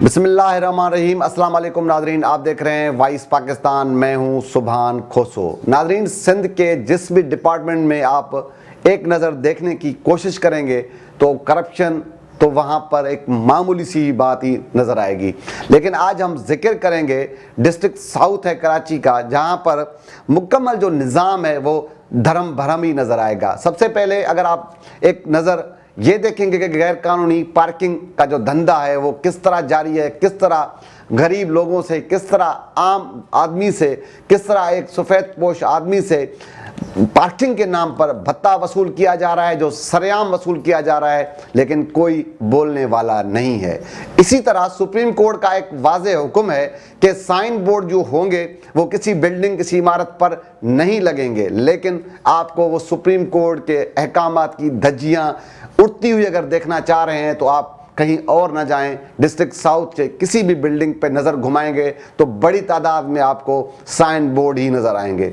बिस्मिल्लाहिर्रहमानिर्रहीम। अस्सलाम वालेकुम नाज़रीन, आप देख रहे हैं वॉइस पाकिस्तान। मैं हूं सुभान खोसो। नाज़रीन, सिंध के जिस भी डिपार्टमेंट में आप एक नज़र देखने की कोशिश करेंगे तो करप्शन तो वहाँ पर एक मामूली सी बात ही नज़र आएगी। लेकिन आज हम जिक्र करेंगे डिस्ट्रिक्ट साउथ है कराची का, जहाँ पर मुकम्मल जो निज़ाम है वो धर्म भरम ही नज़र आएगा। सबसे पहले अगर आप एक नज़र ये देखेंगे कि गैर कानूनी पार्किंग का जो धंधा है वो किस तरह जारी है, किस तरह गरीब लोगों से, किस तरह आम आदमी से, किस तरह एक सफ़ेद पोश आदमी से पार्किंग के नाम पर भत्ता वसूल किया जा रहा है, जो सरेआम वसूल किया जा रहा है, लेकिन कोई बोलने वाला नहीं है। इसी तरह सुप्रीम कोर्ट का एक वाज़ेह हुक्म है कि साइन बोर्ड जो होंगे वो किसी बिल्डिंग, किसी इमारत पर नहीं लगेंगे, लेकिन आपको वो सुप्रीम कोर्ट के अहकामात की धज्जियाँ उड़ती हुई अगर देखना चाह रहे हैं तो आप कहीं और ना जाएं, डिस्ट्रिक्ट साउथ के किसी भी बिल्डिंग पे नज़र घुमाएंगे तो बड़ी तादाद में आपको साइन बोर्ड ही नज़र आएंगे।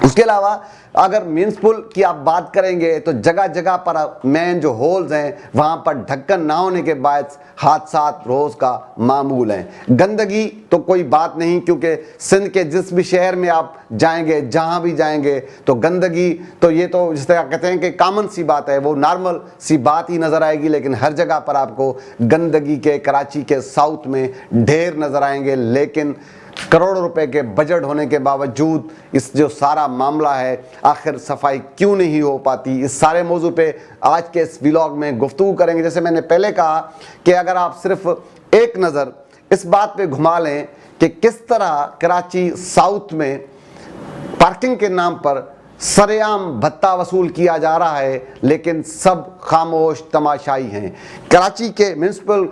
उसके अलावा अगर म्यूनसिपल की आप बात करेंगे तो जगह जगह पर मेन जो होल्स हैं वहाँ पर ढक्कन ना होने के बाद हादसात रोज़ का मामूल हैं। गंदगी तो कोई बात नहीं, क्योंकि सिंध के जिस भी शहर में आप जाएंगे, जहाँ भी जाएंगे तो गंदगी तो ये तो जिस तरह कहते हैं कि कॉमन सी बात है, वो नॉर्मल सी बात ही नज़र आएगी। लेकिन हर जगह पर आपको गंदगी के कराची के साउथ में ढेर नज़र आएंगे। लेकिन करोड़ों रुपए के बजट होने के बावजूद इस जो सारा मामला है आखिर सफाई क्यों नहीं हो पाती, इस सारे मौजू पे आज के इस व्लॉग में गुफ्तगू करेंगे। जैसे मैंने पहले कहा कि अगर आप सिर्फ एक नज़र इस बात पे घुमा लें कि किस तरह कराची साउथ में पार्किंग के नाम पर सरेआम भत्ता वसूल किया जा रहा है, लेकिन सब खामोश तमाशाई हैं। कराची के म्यूनसिपल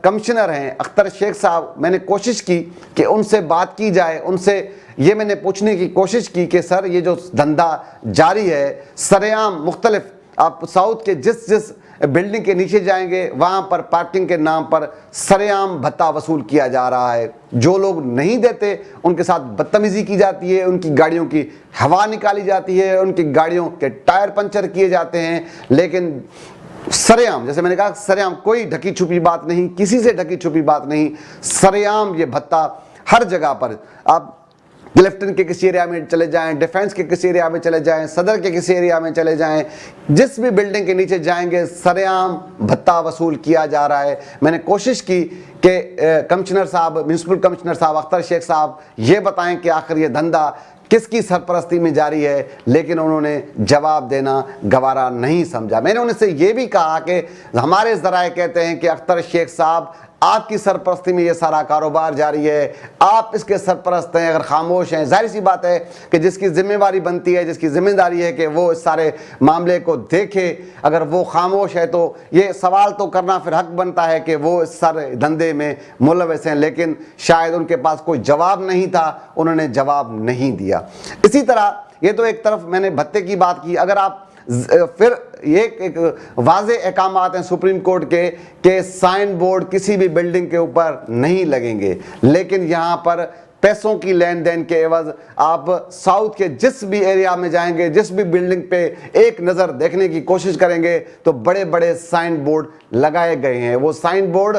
कमिश्नर हैं अख्तर शेख साहब, मैंने कोशिश की कि उनसे बात की जाए, उनसे ये मैंने पूछने की कोशिश की कि सर ये जो धंधा जारी है सरेआम मुख्तलिफ, आप साउथ के जिस जिस बिल्डिंग के नीचे जाएंगे वहाँ पर पार्किंग के नाम पर सरेआम भत्ता वसूल किया जा रहा है। जो लोग नहीं देते उनके साथ बदतमीज़ी की जाती है, उनकी गाड़ियों की हवा निकाली जाती है, उनकी गाड़ियों के टायर पंचर किए जाते हैं। लेकिन सरेआम, जैसे मैंने कहा, सरेआम कोई ढकी छुपी बात नहीं, किसी से ढकी छुपी बात नहीं, सरेआम ये भत्ता हर जगह पर। आप क्लिफ्टन के किसी एरिया में चले जाएं, डिफेंस के किसी एरिया में चले जाएं, सदर के किसी एरिया में चले जाएं, जिस भी बिल्डिंग के नीचे जाएंगे सरेआम भत्ता वसूल किया जा रहा है। मैंने कोशिश की कि कमिश्नर साहब, म्यूनसिपल कमिश्नर साहब अख्तर शेख साहब ये बताएं कि आखिर ये धंधा किसकी सरपरस्ती में जारी है, लेकिन उन्होंने जवाब देना गवारा नहीं समझा। मैंने उनसे ये भी कहा कि हमारे ज़राए कहते हैं कि अख्तर शेख साहब आपकी सरपरस्ती में ये सारा कारोबार जारी है, आप इसके सरपरस्त हैं। अगर खामोश हैं, जाहिर सी बात है कि जिसकी जिम्मेवारी बनती है, जिसकी जिम्मेदारी है कि वो इस सारे मामले को देखे, अगर वो खामोश है तो ये सवाल तो करना फिर हक बनता है कि वो इस सारे धंधे में मुलव्वस हैं। लेकिन शायद उनके पास कोई जवाब नहीं था, उन्होंने जवाब नहीं दिया। इसी तरह ये तो एक तरफ मैंने भत्ते की बात की। अगर आप फिर एक वाज़े अहकामात हैं सुप्रीम कोर्ट के साइन बोर्ड किसी भी बिल्डिंग के ऊपर नहीं लगेंगे, लेकिन यहाँ पर पैसों की लेन देन के एवज आप साउथ के जिस भी एरिया में जाएंगे, जिस भी बिल्डिंग पे एक नज़र देखने की कोशिश करेंगे तो बड़े बड़े साइन बोर्ड लगाए गए हैं। वो साइन बोर्ड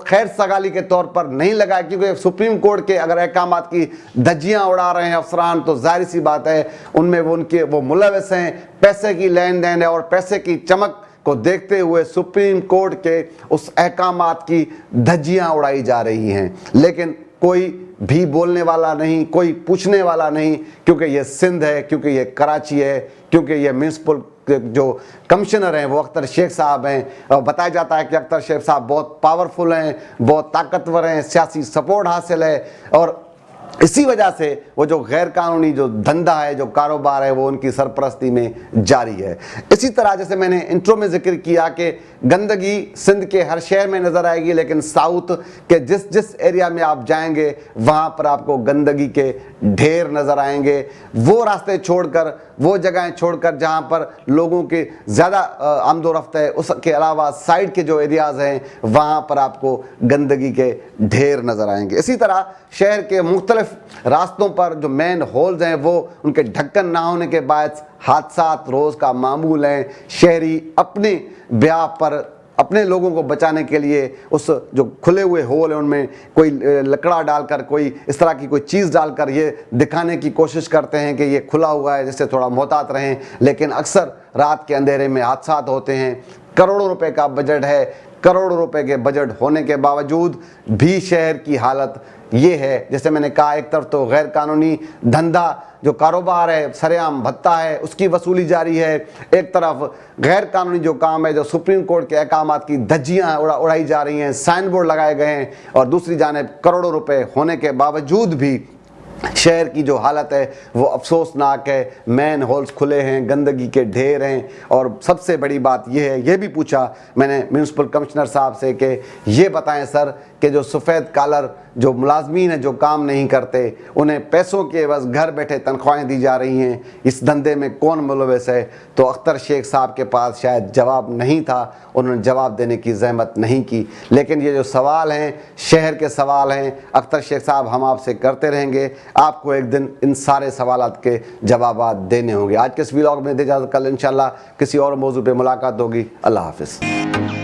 खैर सगाली के तौर पर नहीं लगाए, क्योंकि सुप्रीम कोर्ट के अगर अहकामात की धज्जियाँ उड़ा रहे हैं अफसरान तो जाहिर सी बात है उनमें वो मुलव्वस हैं, पैसे की लेन देन है, और पैसे की चमक को देखते हुए सुप्रीम कोर्ट के उस अहकामात की धज्जियाँ उड़ाई जा रही हैं। लेकिन कोई भी बोलने वाला नहीं, कोई पूछने वाला नहीं, क्योंकि ये सिंध है, क्योंकि ये कराची है, क्योंकि ये म्यूनसिपल जो कमिश्नर हैं वो अख्तर शेख साहब हैं। और बताया जाता है कि अख्तर शेख साहब बहुत पावरफुल हैं, बहुत ताकतवर हैं, सियासी सपोर्ट हासिल है, और इसी वजह से वो जो गैर कानूनी जो धंधा है, जो कारोबार है, वो उनकी सरपरस्ती में जारी है। इसी तरह जैसे मैंने इंट्रो में जिक्र किया कि गंदगी सिंध के हर शहर में नज़र आएगी, लेकिन साउथ के जिस जिस एरिया में आप जाएंगे वहाँ पर आपको गंदगी के ढेर नज़र आएंगे। वो रास्ते छोड़कर, वो जगहें छोड़कर जहाँ पर लोगों की ज़्यादा आमदोरफ्त है, उसके अलावा साइड के जो एरियाज़ हैं वहाँ पर आपको गंदगी के ढेर नज़र आएंगे। इसी तरह शहर के मुख्तलिफ रास्तों पर जो मेन होल्स हैं वो उनके ढक्कन ना होने के बाद हादसात रोज़ का मामूल हैं। शहरी अपने ब्याह पर अपने लोगों को बचाने के लिए उस जो खुले हुए होल है उनमें कोई लकड़ा डालकर, कोई इस तरह की कोई चीज़ डालकर ये दिखाने की कोशिश करते हैं कि ये खुला हुआ है, जिससे थोड़ा मोहतात रहें। लेकिन अक्सर रात के अंधेरे में हादसा होते हैं। करोड़ों रुपए का बजट है, करोड़ों रुपए के बजट होने के बावजूद भी शहर की हालत ये है। जैसे मैंने कहा, एक तरफ तो गैर कानूनी धंधा जो कारोबार है, सरेआम भत्ता है, उसकी वसूली जारी है। एक तरफ गैर कानूनी जो काम है, जो सुप्रीम कोर्ट के अहकामात की धज्जियाँ उड़ाई जा रही हैं, साइन बोर्ड लगाए गए हैं, और दूसरी जानिब करोड़ों रुपए होने के बावजूद भी शहर की जो हालत है वो अफसोसनाक है। मैन होल्स खुले हैं, गंदगी के ढेर हैं, और सबसे बड़ी बात यह है, ये भी पूछा मैंने म्यूनसिपल कमिश्नर साहब से कि ये बताएं सर कि जो सफ़ेद कॉलर जो मुलाजमीन हैं जो काम नहीं करते, उन्हें पैसों के बस घर बैठे तनख्वाहें दी जा रही हैं, इस धंधे में कौन मुलविस है? तो अख्तर शेख साहब के पास शायद जवाब नहीं था, उन्होंने जवाब देने की ज़हमत नहीं की। लेकिन ये जो सवाल हैं, शहर के सवाल हैं, अख्तर शेख साहब हम आपसे करते रहेंगे। आपको एक दिन इन सारे सवालात के जवाब देने होंगे। आज के इस व्लॉग में दे इजाज़त, कल इंशाल्लाह किसी और मौजू पे मुलाकात होगी। अल्लाह हाफ़िज़।